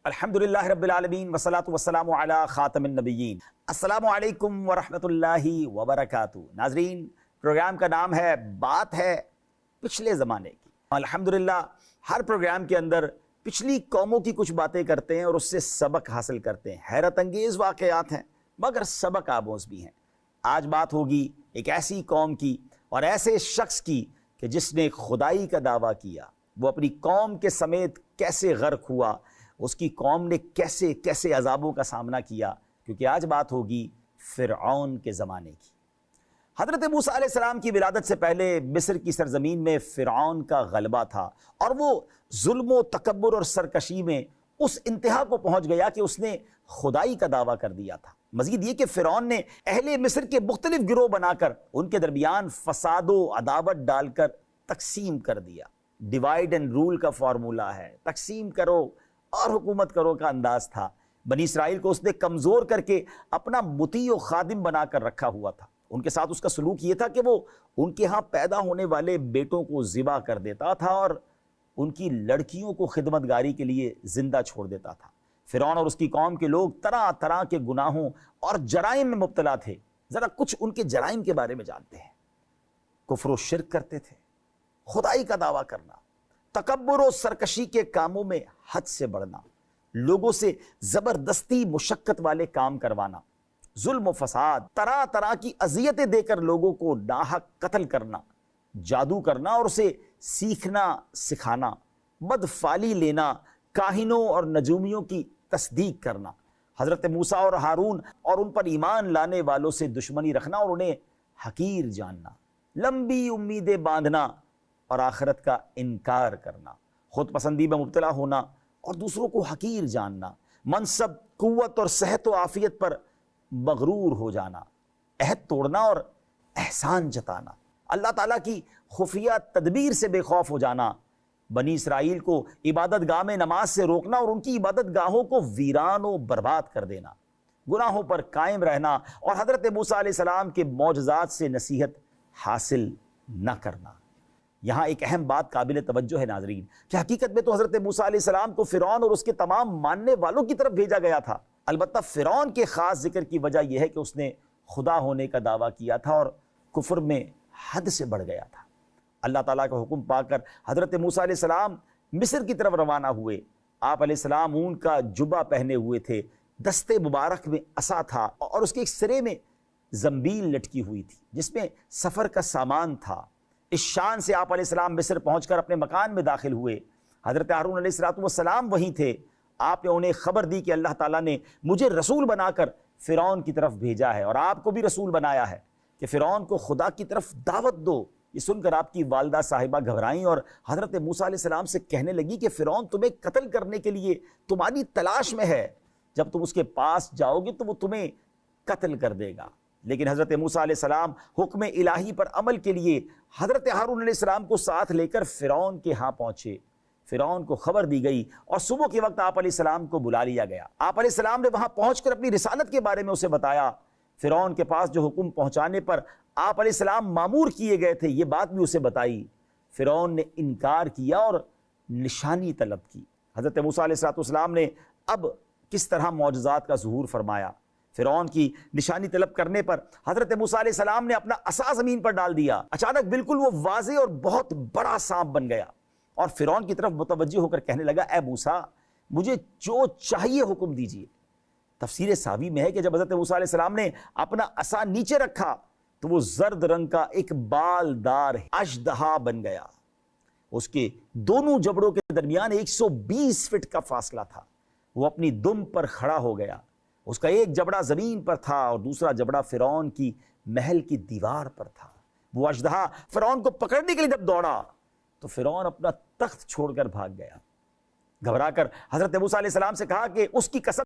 الحمدللہ رب العالمین والصلاة والسلام علی خاتم النبیین۔ السلام علیکم ورحمۃ اللہ وبرکاتہ۔ ناظرین، پروگرام کا نام ہے بات ہے پچھلے زمانے کی۔ الحمدللہ ہر پروگرام کے اندر پچھلی قوموں کی کچھ باتیں کرتے ہیں اور اس سے سبق حاصل کرتے ہیں۔ حیرت انگیز واقعات ہیں مگر سبق آموز بھی ہیں۔ آج بات ہوگی ایک ایسی قوم کی اور ایسے شخص کی کہ جس نے خدائی کا دعویٰ کیا، وہ اپنی قوم کے سمیت کیسے غرق ہوا، اس کی قوم نے کیسے کیسے عذابوں کا سامنا کیا، کیونکہ آج بات ہوگی فرعون کے زمانے کی۔ حضرت موسیٰ علیہ السلام کی ولادت سے پہلے مصر کی سرزمین میں فرعون کا غلبہ تھا اور وہ ظلم و تکبر اور سرکشی میں اس انتہا کو پہنچ گیا کہ اس نے خدائی کا دعویٰ کر دیا تھا۔ مزید یہ کہ فرعون نے اہل مصر کے مختلف گروہ بنا کر ان کے درمیان فساد و عداوت ڈال کر تقسیم کر دیا۔ ڈیوائیڈ اینڈ رول کا فارمولہ ہے، تقسیم کرو اور حکومت کرو کا انداز تھا۔ بنی اسرائیل کو اس نے کمزور کر کے اپنا مطیع و خادم بنا کر رکھا ہوا تھا۔ ان کے ساتھ اس کا سلوک یہ تھا کہ وہ ان کے ہاں پیدا ہونے والے بیٹوں کو ذبح کر دیتا تھا اور ان کی لڑکیوں کو خدمتگاری کے لیے زندہ چھوڑ دیتا تھا۔ فرعون اور اس کی قوم کے لوگ طرح طرح کے گناہوں اور جرائم میں مبتلا تھے۔ ذرا کچھ ان کے جرائم کے بارے میں جانتے ہیں۔ کفر و شرک کرتے تھے، خدائی کا دعویٰ کرنا، تکبر و سرکشی کے کاموں میں حد سے بڑھنا، لوگوں سے زبردستی مشقت والے کام کروانا، ظلم و فساد، طرح طرح کی اذیتیں دے کر لوگوں کو ناحق قتل کرنا، جادو کرنا اور اسے سیکھنا سکھانا، بدفعلی لینا، کاہنوں اور نجومیوں کی تصدیق کرنا، حضرت موسیٰ اور ہارون اور ان پر ایمان لانے والوں سے دشمنی رکھنا اور انہیں حقیر جاننا، لمبی امیدیں باندھنا اور آخرت کا انکار کرنا، خود پسندی میں مبتلا ہونا اور دوسروں کو حقیر جاننا، منصب، قوت اور صحت و عافیت پر مغرور ہو جانا، عہد توڑنا اور احسان جتانا، اللہ تعالیٰ کی خفیہ تدبیر سے بے خوف ہو جانا، بنی اسرائیل کو عبادت گاہ میں نماز سے روکنا اور ان کی عبادت گاہوں کو ویران و برباد کر دینا، گناہوں پر قائم رہنا اور حضرت موسیٰ علیہ السلام کے معجزات سے نصیحت حاصل نہ کرنا۔ یہاں ایک اہم بات قابل توجہ ہے ناظرین کہ حقیقت میں تو حضرت موسیٰ علیہ السلام کو فرعون اور اس کے تمام ماننے والوں کی طرف بھیجا گیا تھا۔ البتہ فرعون کے خاص ذکر کی وجہ یہ ہے کہ اس نے خدا ہونے کا دعویٰ کیا تھا اور کفر میں حد سے بڑھ گیا تھا۔ اللہ تعالیٰ کا حکم پا کر حضرت موسیٰ علیہ السلام مصر کی طرف روانہ ہوئے۔ آپ علیہ السلام اون کا جبہ پہنے ہوئے تھے، دستے مبارک میں عصا تھا اور اس کے ایک سرے میں زنبیل لٹکی ہوئی تھی جس میں سفر کا سامان تھا۔ اس شان سے آپ علیہ السلام مصر پہنچ کر اپنے مکان میں داخل ہوئے۔ حضرت ہارون علیہ السلام وہیں تھے۔ آپ نے انہیں خبر دی کہ اللہ تعالیٰ نے مجھے رسول بنا کر فرعون کی طرف بھیجا ہے اور آپ کو بھی رسول بنایا ہے کہ فرعون کو خدا کی طرف دعوت دو۔ یہ سن کر آپ کی والدہ صاحبہ گھبرائیں اور حضرت موسیٰ علیہ السلام سے کہنے لگی کہ فرعون تمہیں قتل کرنے کے لیے تمہاری تلاش میں ہے، جب تم اس کے پاس جاؤ گے تو وہ تمہیں قتل کر دے گا۔ لیکن حضرت موسیٰ علیہ السلام حکم الہی پر عمل کے لیے حضرت ہارون علیہ السلام کو ساتھ لے کر فرعون کے ہاں پہنچے۔ فرعون کو خبر دی گئی اور صبح کے وقت آپ علیہ السلام کو بلا لیا گیا۔ آپ علیہ السلام نے وہاں پہنچ کر اپنی رسالت کے بارے میں اسے بتایا۔ فرعون کے پاس جو حکم پہنچانے پر آپ علیہ السلام مامور کیے گئے تھے یہ بات بھی اسے بتائی۔ فرعون نے انکار کیا اور نشانی طلب کی۔ حضرت موسیٰ علیہ السلام نے اب کس طرح معجزات کا ظہور فرمایا۔ فرعون کی نشانی طلب کرنے پر حضرت موسیٰ علیہ السلام نے اپنا عصا زمین پر ڈال دیا۔ اچانک بالکل وہ واضح اور بہت بڑا سانپ بن گیا اور فرعون کی طرف متوجہ ہو کر کہنے لگا، اے موسیٰ مجھے جو چاہیے حکم دیجیے۔ تفسیر ساوی میں ہے کہ جب حضرت موسیٰ علیہ السلام نے اپنا عصا نیچے رکھا تو وہ زرد رنگ کا ایک بالدار اژدہا بن گیا۔ اس کے دونوں جبڑوں کے درمیان 120 فٹ کا فاصلہ تھا۔ وہ اپنی دم پر کھڑا ہو گیا۔ اس کا ایک جبڑا زمین پر تھا اور دوسرا جبڑا فرعون کی محل کی دیوار پر تھا۔ وہ اژدہا فرعون کو پکڑنے کے لیے جب دوڑا تو فرعون اپنا تخت چھوڑ کر بھاگ گیا۔ گھبرا کر حضرت موسیٰ علیہ السلام سے کہا کہ اس کی قسم